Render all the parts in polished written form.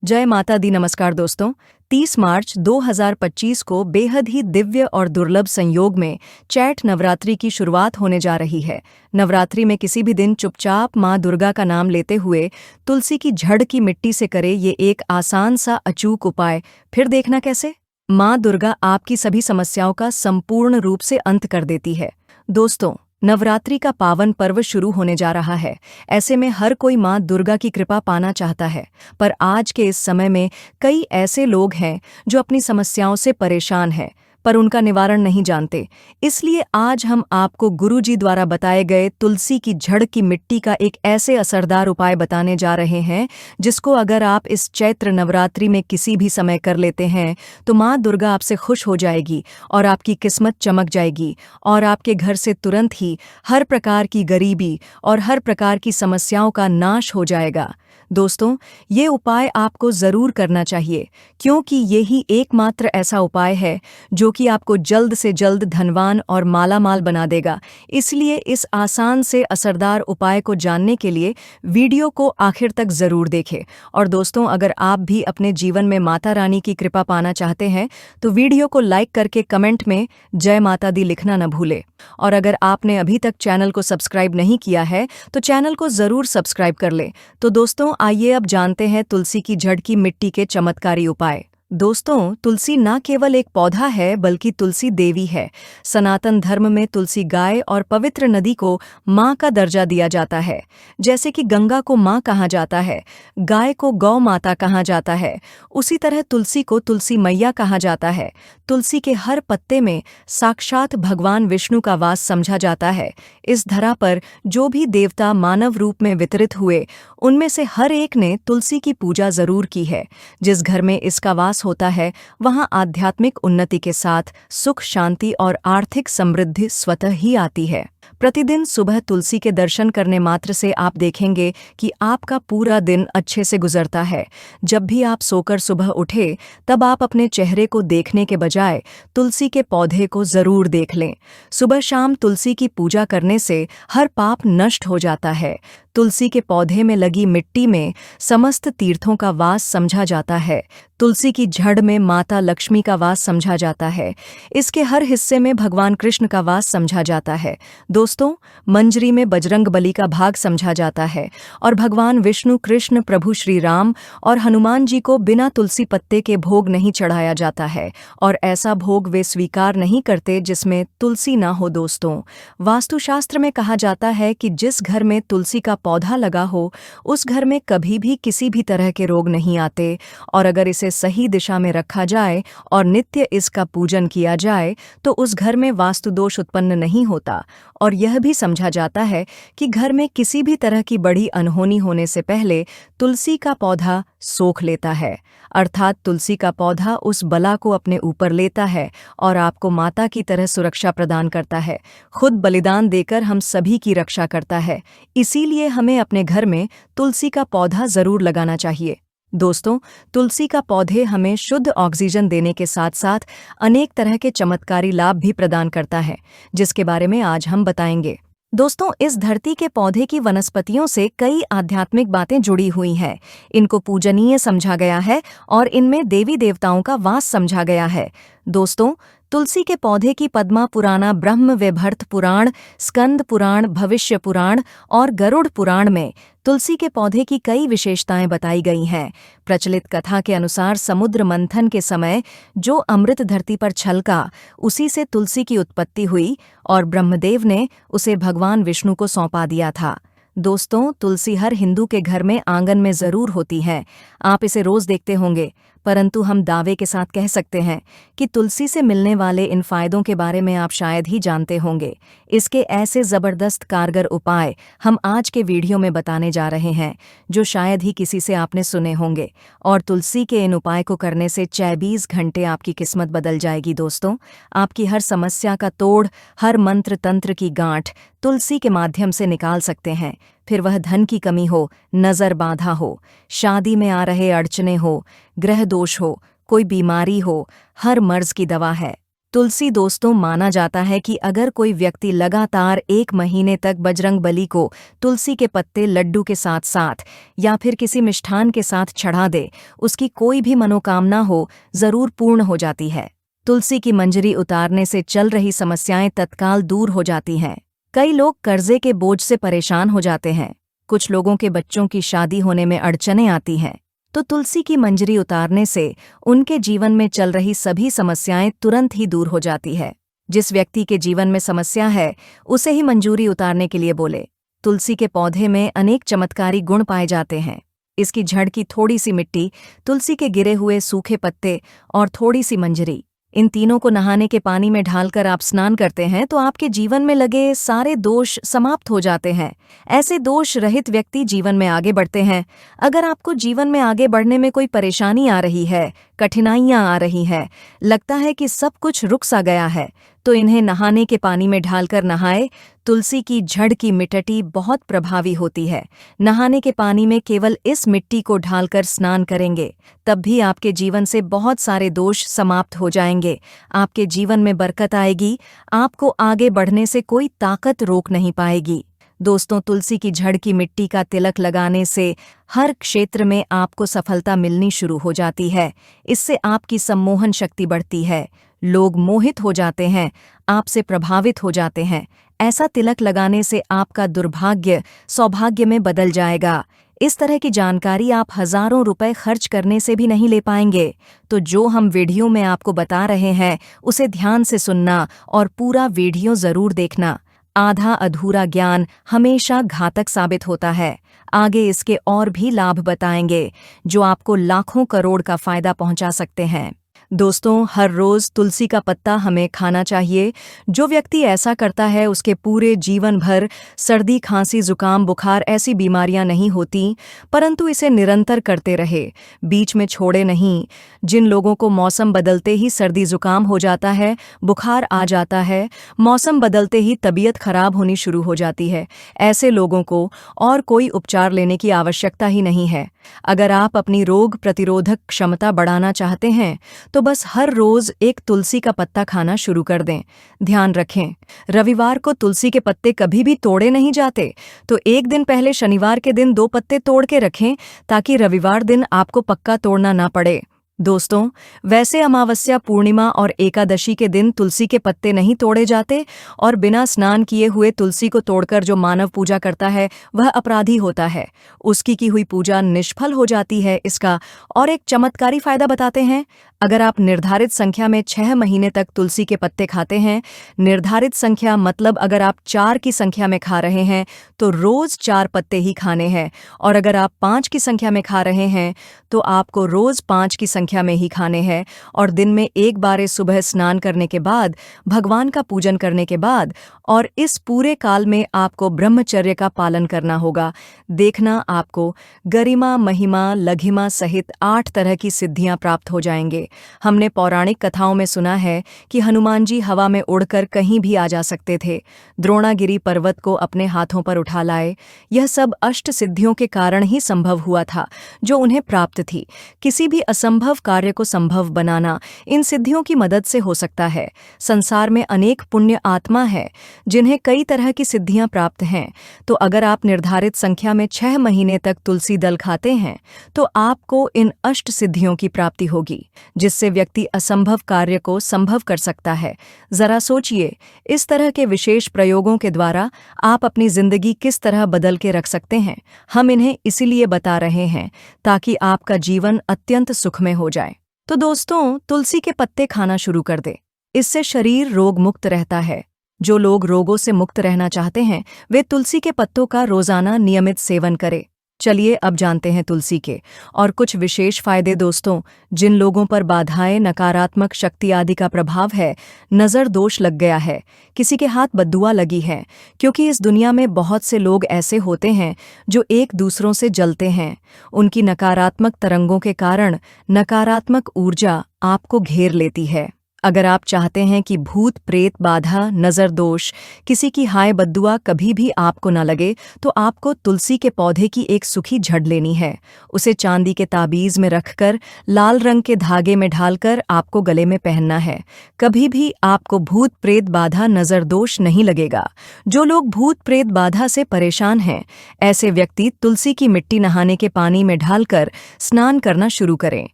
जय माता दी। नमस्कार दोस्तों। 30 मार्च 2025 को बेहद ही दिव्य और दुर्लभ संयोग में चैत्र नवरात्रि की शुरुआत होने जा रही है। नवरात्रि में किसी भी दिन चुपचाप माँ दुर्गा का नाम लेते हुए तुलसी की झड़ की मिट्टी से करे ये एक आसान सा अचूक उपाय। फिर देखना कैसे माँ दुर्गा आपकी सभी समस्याओं का संपूर्ण रूप से अंत कर देती है। दोस्तों, नवरात्रि का पावन पर्व शुरू होने जा रहा है। ऐसे में हर कोई माँ दुर्गा की कृपा पाना चाहता है, पर आज के इस समय में कई ऐसे लोग हैं जो अपनी समस्याओं से परेशान हैं पर उनका निवारण नहीं जानते। इसलिए आज हम आपको गुरुजी द्वारा बताए गए तुलसी की झड़ की मिट्टी का एक ऐसे असरदार उपाय बताने जा रहे हैं जिसको अगर आप इस चैत्र नवरात्रि में किसी भी समय कर लेते हैं तो माँ दुर्गा आपसे खुश हो जाएगी और आपकी किस्मत चमक जाएगी और आपके घर से तुरंत ही हर प्रकार की गरीबी और हर प्रकार की समस्याओं का नाश हो जाएगा। दोस्तों, ये उपाय आपको ज़रूर करना चाहिए क्योंकि यही एकमात्र ऐसा उपाय है जो कि आपको जल्द से जल्द धनवान और मालामाल बना देगा। इसलिए इस आसान से असरदार उपाय को जानने के लिए वीडियो को आखिर तक ज़रूर देखें। और दोस्तों, अगर आप भी अपने जीवन में माता रानी की कृपा पाना चाहते हैं तो वीडियो को लाइक करके कमेंट में जय माता दी लिखना न भूलें। और अगर आपने अभी तक चैनल को सब्सक्राइब नहीं किया है तो चैनल को ज़रूर सब्सक्राइब कर लें। तो दोस्तों, आइए अब जानते हैं तुलसी की जड़ की मिट्टी के चमत्कारी उपाय। दोस्तों, तुलसी न केवल एक पौधा है बल्कि तुलसी देवी है। सनातन धर्म में तुलसी गाय और पवित्र नदी को माँ का दर्जा दिया जाता है। जैसे कि गंगा को माँ कहा जाता है, गाय को गौ माता कहा जाता है, उसी तरह तुलसी को तुलसी मैया कहा जाता है। तुलसी के हर पत्ते में साक्षात भगवान विष्णु का वास समझा जाता है। इस धरा पर जो भी देवता मानव रूप में वितरित हुए उनमें से हर एक ने तुलसी की पूजा जरूर की है। जिस घर में इसका वास होता है वहां आध्यात्मिक उन्नति के साथ सुख, शांति और आर्थिक समृद्धि स्वतः ही आती है। प्रतिदिन सुबह तुलसी के दर्शन करने मात्र से आप देखेंगे कि आपका पूरा दिन अच्छे से गुजरता है। जब भी आप सोकर सुबह उठे तब आप अपने चेहरे को देखने के बजाय तुलसी के पौधे को जरूर देख लें। सुबह शाम तुलसी की पूजा करने से हर पाप नष्ट हो जाता है। तुलसी के पौधे में लगी मिट्टी में समस्त तीर्थों का वास समझा जाता है। तुलसी की जड़ में माता लक्ष्मी का वास समझा जाता है। इसके हर हिस्से में भगवान कृष्ण का वास समझा जाता है। दोस्तों, मंजरी में बजरंग बली का भाग समझा जाता है और भगवान विष्णु, कृष्ण, प्रभु श्री राम और हनुमान जी को बिना तुलसी पत्ते के भोग नहीं चढ़ाया जाता है और ऐसा भोग वे स्वीकार नहीं करते जिसमें तुलसी ना हो। दोस्तों, वास्तुशास्त्र में कहा जाता है कि जिस घर में तुलसी का पौधा लगा हो उस घर में कभी भी किसी भी तरह के रोग नहीं आते और अगर इसे सही दिशा में रखा जाए और नित्य इसका पूजन किया जाए तो उस घर में वास्तु दोष उत्पन्न नहीं होता। और यह भी समझा जाता है कि घर में किसी भी तरह की बड़ी अनहोनी होने से पहले तुलसी का पौधा सोख लेता है, अर्थात तुलसी का पौधा उस बला को अपने ऊपर लेता है और आपको माता की तरह सुरक्षा प्रदान करता है। खुद बलिदान देकर हम सभी की रक्षा करता है। इसीलिए हमें अपने घर में तुलसी का पौधा जरूर लगाना चाहिए। दोस्तों, तुलसी का पौधे हमें शुद्ध ऑक्सीजन देने के साथ साथ अनेक तरह के चमत्कारी लाभ भी प्रदान करता है, जिसके बारे में आज हम बताएंगे। दोस्तों, इस धरती के पौधे की वनस्पतियों से कई आध्यात्मिक बातें जुड़ी हुई हैं। इनको पूजनीय समझा गया है और इनमें देवी देवताओं का वास समझा गया है। दोस्तों, तुलसी के पौधे की पद्मा पुराण, ब्रह्म वैवर्त पुराण, स्कंद पुराण, भविष्य पुराण और गरुड़ पुराण में तुलसी के पौधे की कई विशेषताएं बताई गई हैं। प्रचलित कथा के अनुसार समुद्र मंथन के समय जो अमृत धरती पर छलका उसी से तुलसी की उत्पत्ति हुई और ब्रह्मदेव ने उसे भगवान विष्णु को सौंपा दिया था। दोस्तों, तुलसी हर हिंदू के घर में आंगन में जरूर होती है। आप इसे रोज देखते होंगे, परंतु हम दावे के साथ कह सकते हैं कि तुलसी से मिलने वाले इन फायदों के बारे में आप शायद ही जानते होंगे। इसके ऐसे जबरदस्त कारगर उपाय हम आज के वीडियो में बताने जा रहे हैं जो शायद ही किसी से आपने सुने होंगे। और तुलसी के इन उपाय को करने से 24 घंटे आपकी किस्मत बदल जाएगी। दोस्तों, आपकी हर समस्या का तोड़, हर मंत्र तंत्र की गांठ तुलसी के माध्यम से निकाल सकते हैं। फिर वह धन की कमी हो, नज़र बाधा हो, शादी में आ रहे अड़चने हो, ग्रह दोष हो, कोई बीमारी हो, हर मर्ज की दवा है। तुलसी दोस्तों, माना जाता है कि अगर कोई व्यक्ति लगातार 1 महीने तक बजरंगबली को तुलसी के पत्ते लड्डू के साथ साथ या फिर किसी मिष्ठान के साथ चढ़ा दे, उसकी कोई भी मनोकामना हो जरूर पूर्ण हो जाती है। तुलसी की मंजरी उतारने से चल रही समस्याएं तत्काल दूर हो जाती हैं। कई लोग कर्जे के बोझ से परेशान हो जाते हैं। कुछ लोगों के बच्चों की शादी होने में अड़चनें आती हैं, तो तुलसी की मंजरी उतारने से उनके जीवन में चल रही सभी समस्याएं तुरंत ही दूर हो जाती है। जिस व्यक्ति के जीवन में समस्या है, उसे ही मंजूरी उतारने के लिए बोले। तुलसी के पौधे में अनेक चमत्कारी गुण पाए जाते हैं। इसकी जड़ की थोड़ी सी मिट्टी, तुलसी के गिरे हुए सूखे पत्ते और थोड़ी सी मंजरी, इन तीनों को नहाने के पानी में ढालकर आप स्नान करते हैं तो आपके जीवन में लगे सारे दोष समाप्त हो जाते हैं। ऐसे दोष रहित व्यक्ति जीवन में आगे बढ़ते हैं। अगर आपको जीवन में आगे बढ़ने में कोई परेशानी आ रही है, कठिनाइयां आ रही हैं, लगता है कि सब कुछ रुक सा गया है, तो इन्हें नहाने के पानी में ढालकर नहाए। तुलसी की जड़ की मिट्टी बहुत प्रभावी होती है। नहाने के पानी में केवल इस मिट्टी को ढालकर स्नान करेंगे, तब भी आपके जीवन से बहुत सारे दोष समाप्त हो जाएंगे। आपके जीवन में बरकत आएगी। आपको आगे बढ़ने से कोई ताकत रोक नहीं पाएगी। दोस्तों, तुलसी की जड़ की मिट्टी का तिलक लगाने से हर क्षेत्र में आपको सफलता मिलनी शुरू हो जाती है। इससे आपकी सम्मोहन शक्ति बढ़ती है। लोग मोहित हो जाते हैं, आपसे प्रभावित हो जाते हैं। ऐसा तिलक लगाने से आपका दुर्भाग्य सौभाग्य में बदल जाएगा। इस तरह की जानकारी आप हजारों रुपए खर्च करने से भी नहीं ले पाएंगे। तो जो हम वीडियो में आपको बता रहे हैं, उसे ध्यान से सुनना और पूरा वीडियो जरूर देखना। आधा अधूरा ज्ञान हमेशा घातक साबित होता है। आगे इसके और भी लाभ बताएंगे, जो आपको लाखों करोड़ का फायदा पहुंचा सकते हैं। दोस्तों, हर रोज तुलसी का पत्ता हमें खाना चाहिए। जो व्यक्ति ऐसा करता है, उसके पूरे जीवन भर सर्दी, खांसी, जुकाम, बुखार ऐसी बीमारियां नहीं होती, परंतु इसे निरंतर करते रहे, बीच में छोड़े नहीं। जिन लोगों को मौसम बदलते ही सर्दी जुकाम हो जाता है, बुखार आ जाता है, मौसम बदलते ही तबीयत खराब होनी शुरू हो जाती है, ऐसे लोगों को और कोई उपचार लेने की आवश्यकता ही नहीं है। अगर आप अपनी रोग प्रतिरोधक क्षमता बढ़ाना चाहते हैं, तो बस हर रोज एक तुलसी का पत्ता खाना शुरू कर दें। ध्यान रखें, रविवार को तुलसी के पत्ते कभी भी तोड़े नहीं जाते, तो एक दिन पहले शनिवार के दिन 2 पत्ते तोड़ के रखें, ताकि रविवार दिन आपको पक्का तोड़ना ना पड़े। दोस्तों, वैसे अमावस्या, पूर्णिमा और एकादशी के दिन तुलसी के पत्ते नहीं तोड़े जाते, और बिना स्नान किए हुए तुलसी को तोड़कर जो मानव पूजा करता है, वह अपराधी होता है। उसकी की हुई पूजा निष्फल हो जाती है। इसका और एक चमत्कारी फायदा बताते हैं। अगर आप निर्धारित संख्या में 6 महीने तक तुलसी के पत्ते खाते हैं, निर्धारित संख्या मतलब अगर आप 4 की संख्या में खा रहे हैं, तो रोज 4 पत्ते ही खाने हैं, और अगर आप 5 की संख्या में खा रहे हैं, तो आपको रोज 5 की संख्या में ही खाने हैं। और दिन में एक बार सुबह स्नान करने के बाद, भगवान का पूजन करने के बाद, और इस पूरे काल में आपको ब्रह्मचर्य का पालन करना होगा। देखना, आपको गरिमा, महिमा, लघिमा सहित 8 तरह की सिद्धियां प्राप्त हो जाएंगे। हमने पौराणिक कथाओं में सुना है कि हनुमान जी हवा में उड़कर कहीं भी आ जा सकते थे, द्रोणागिरी पर्वत को अपने हाथों पर उठा लाए। यह सब अष्ट सिद्धियों के कारण ही संभव हुआ था, जो उन्हें प्राप्त थी। किसी भी असंभव कार्य को संभव बनाना इन सिद्धियों की मदद से हो सकता है। संसार में अनेक पुण्य आत्मा है, जिन्हें कई तरह की सिद्धियां प्राप्त हैं। तो अगर आप निर्धारित संख्या में 6 महीने तक तुलसी दल खाते हैं, तो आपको इन अष्ट सिद्धियों की प्राप्ति होगी, जिससे व्यक्ति असंभव कार्य को संभव कर सकता है। जरा सोचिए, इस तरह के विशेष प्रयोगों के द्वारा आप अपनी जिंदगी किस तरह बदल के रख सकते हैं। हम इन्हें इसीलिए बता रहे हैं, ताकि आपका जीवन अत्यंत सुखमय हो जाए। तो दोस्तों, तुलसी के पत्ते खाना शुरू कर दे। इससे शरीर रोग मुक्त रहता है। जो लोग रोगों से मुक्त रहना चाहते हैं, वे तुलसी के पत्तों का रोजाना नियमित सेवन करें। चलिए अब जानते हैं तुलसी के और कुछ विशेष फायदे। दोस्तों, जिन लोगों पर बाधाएं, नकारात्मक शक्ति आदि का प्रभाव है, नज़र दोष लग गया है, किसी के हाथ बद्दुआ लगी है, क्योंकि इस दुनिया में बहुत से लोग ऐसे होते हैं जो एक दूसरों से जलते हैं। उनकी नकारात्मक तरंगों के कारण नकारात्मक ऊर्जा आपको घेर लेती है। अगर आप चाहते हैं कि भूत प्रेत बाधा नजर दोष किसी की हाय बद्दुआ कभी भी आपको न लगे, तो आपको तुलसी के पौधे की एक सूखी झड़ लेनी है। उसे चांदी के ताबीज में रखकर लाल रंग के धागे में ढालकर आपको गले में पहनना है। कभी भी आपको भूत प्रेत बाधा नजर दोष नहीं लगेगा। जो लोग भूत प्रेत बाधा से परेशान हैं, ऐसे व्यक्ति तुलसी की मिट्टी नहाने के पानी में ढालकर स्नान करना शुरू करें।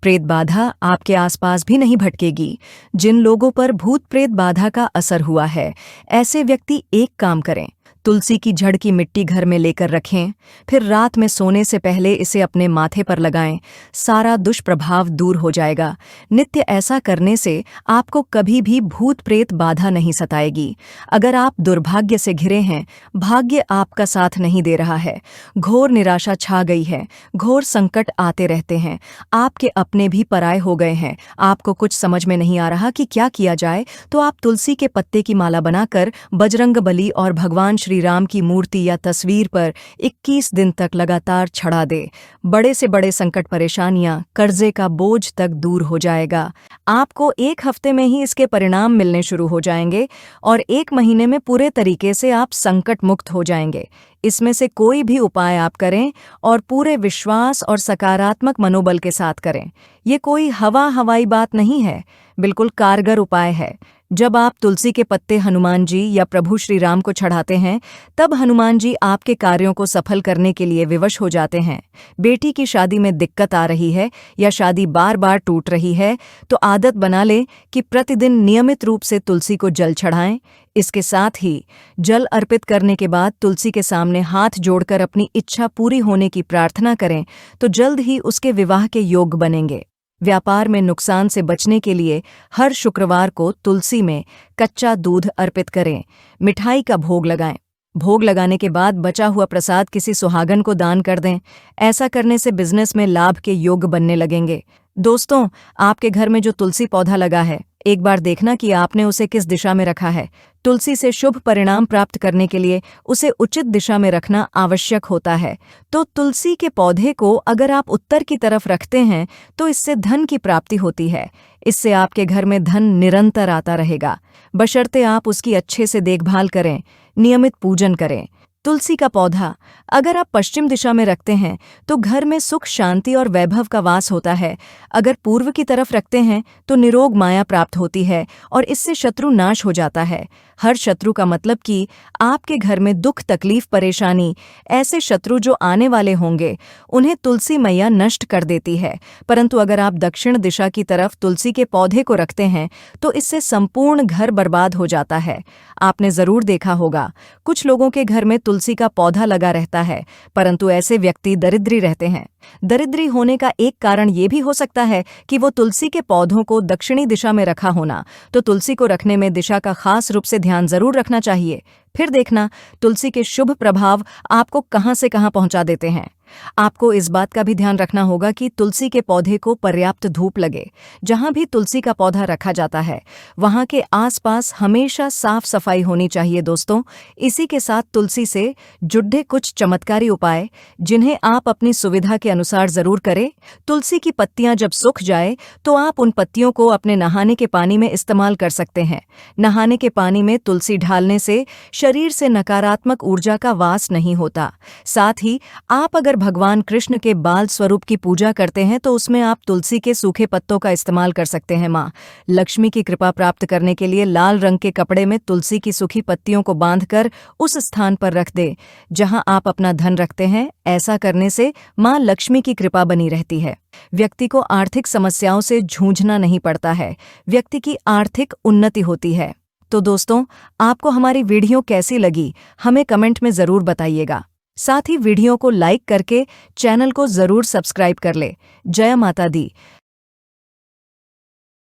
प्रेत बाधा आपके आसपास भी नहीं भटकेगी। जिन लोगों पर भूत प्रेत बाधा का असर हुआ है, ऐसे व्यक्ति एक काम करें, तुलसी की जड़ की मिट्टी घर में लेकर रखें, फिर रात में सोने से पहले इसे अपने माथे पर लगाएं। सारा दुष्प्रभाव दूर हो जाएगा। नित्य ऐसा करने से आपको कभी भी भूत प्रेत बाधा नहीं सताएगी। अगर आप दुर्भाग्य से घिरे हैं, भाग्य आपका साथ नहीं दे रहा है, घोर निराशा छा गई है, घोर संकट आते रहते हैं, आपके अपने भी पराये हो गए हैं, आपको कुछ समझ में नहीं आ रहा कि क्या किया जाए, तो आप तुलसी के पत्ते की माला बनाकर बजरंगबली और भगवान श्री राम की मूर्ति या तस्वीर पर 21 दिन तक लगातार चढ़ा दे। बड़े से बड़े संकट, परेशानियां, कर्जे का बोझ तक दूर हो जाएगा। आपको 1 हफ्ते में ही इसके परिणाम मिलने शुरू हो जाएंगे और 1 महीने में पूरे तरीके से आप संकट मुक्त हो जाएंगे। इसमें से कोई भी उपाय आप करें और पूरे विश्वास और सकारात्मक मनोबल के साथ करें। ये कोई हवाई बात नहीं है, बिल्कुल कारगर उपाय है। जब आप तुलसी के पत्ते हनुमान जी या प्रभु श्री राम को चढ़ाते हैं, तब हनुमान जी आपके कार्यों को सफल करने के लिए विवश हो जाते हैं। बेटी की शादी में दिक्कत आ रही है या शादी बार बार टूट रही है, तो आदत बना लें कि प्रतिदिन नियमित रूप से तुलसी को जल चढ़ाएं। इसके साथ ही जल अर्पित करने के बाद तुलसी के सामने हाथ जोड़कर अपनी इच्छा पूरी होने की प्रार्थना करें, तो जल्द ही उसके विवाह के योग बनेंगे। व्यापार में नुकसान से बचने के लिए हर शुक्रवार को तुलसी में कच्चा दूध अर्पित करें। मिठाई का भोग लगाएं। भोग लगाने के बाद बचा हुआ प्रसाद किसी सुहागन को दान कर दें। ऐसा करने से बिजनेस में लाभ के योग बनने लगेंगे। दोस्तों, आपके घर में जो तुलसी पौधा लगा है, एक बार देखना कि आपने उसे किस दिशा में रखा है। तुलसी से शुभ परिणाम प्राप्त करने के लिए उसे उचित दिशा में रखना आवश्यक होता है। तो तुलसी के पौधे को अगर आप उत्तर की तरफ रखते हैं, तो इससे धन की प्राप्ति होती है। इससे आपके घर में धन निरंतर आता रहेगा, बशर्ते आप उसकी अच्छे से देखभाल करें, नियमित पूजन करें। तुलसी का पौधा अगर आप पश्चिम दिशा में रखते हैं, तो घर में सुख, शांति और वैभव का वास होता है। अगर पूर्व की तरफ रखते हैं, तो निरोग माया प्राप्त होती है और इससे शत्रु नाश हो जाता है। हर शत्रु का मतलब कि आपके घर में दुख, तकलीफ, परेशानी, ऐसे शत्रु जो आने वाले होंगे, उन्हें तुलसी मैया नष्ट कर देती है। परंतु अगर आप दक्षिण दिशा की तरफ तुलसी के पौधे को रखते हैं, तो इससे संपूर्ण घर बर्बाद हो जाता है। आपने जरूर देखा होगा, कुछ लोगों के घर में तुलसी का पौधा लगा रहता है, परंतु ऐसे व्यक्ति दरिद्री रहते हैं। दरिद्री होने का एक कारण ये भी हो सकता है कि वो तुलसी के पौधों को दक्षिणी दिशा में रखा होना। तो तुलसी को रखने में दिशा का खास रूप से ध्यान जरूर रखना चाहिए। फिर देखना तुलसी के शुभ प्रभाव आपको कहां से कहां पहुंचा देते हैं। आपको इस बात का भी ध्यान रखना होगा कि तुलसी के पौधे को पर्याप्त धूप लगे। जहां भी तुलसी का पौधा रखा जाता है, वहां के आसपास हमेशा साफ सफाई होनी चाहिए। दोस्तों, इसी के साथ तुलसी से जुड़े कुछ चमत्कारी उपाय, जिन्हें आप अपनी सुविधा के अनुसार जरूर करें। तुलसी की पत्तियां जब सूख जाए, तो आप उन पत्तियों को अपने नहाने के पानी में इस्तेमाल कर सकते हैं। नहाने के पानी में तुलसी डालने से शरीर से नकारात्मक ऊर्जा का वास नहीं होता। साथ ही आप अगर भगवान कृष्ण के बाल स्वरूप की पूजा करते हैं, तो उसमें आप तुलसी के सूखे पत्तों का इस्तेमाल कर सकते हैं। माँ लक्ष्मी की कृपा प्राप्त करने के लिए लाल रंग के कपड़े में तुलसी की सूखी पत्तियों को बांधकर उस स्थान पर रख दें जहां आप अपना धन रखते हैं। ऐसा करने से माँ लक्ष्मी की कृपा बनी रहती है। व्यक्ति को आर्थिक समस्याओं से जूझना नहीं पड़ता है, व्यक्ति की आर्थिक उन्नति होती है। तो दोस्तों, आपको हमारी वीडियो कैसी लगी, हमें कमेंट में जरूर बताइएगा। साथ ही वीडियो को लाइक करके चैनल को जरूर सब्सक्राइब कर ले। जय माता दी।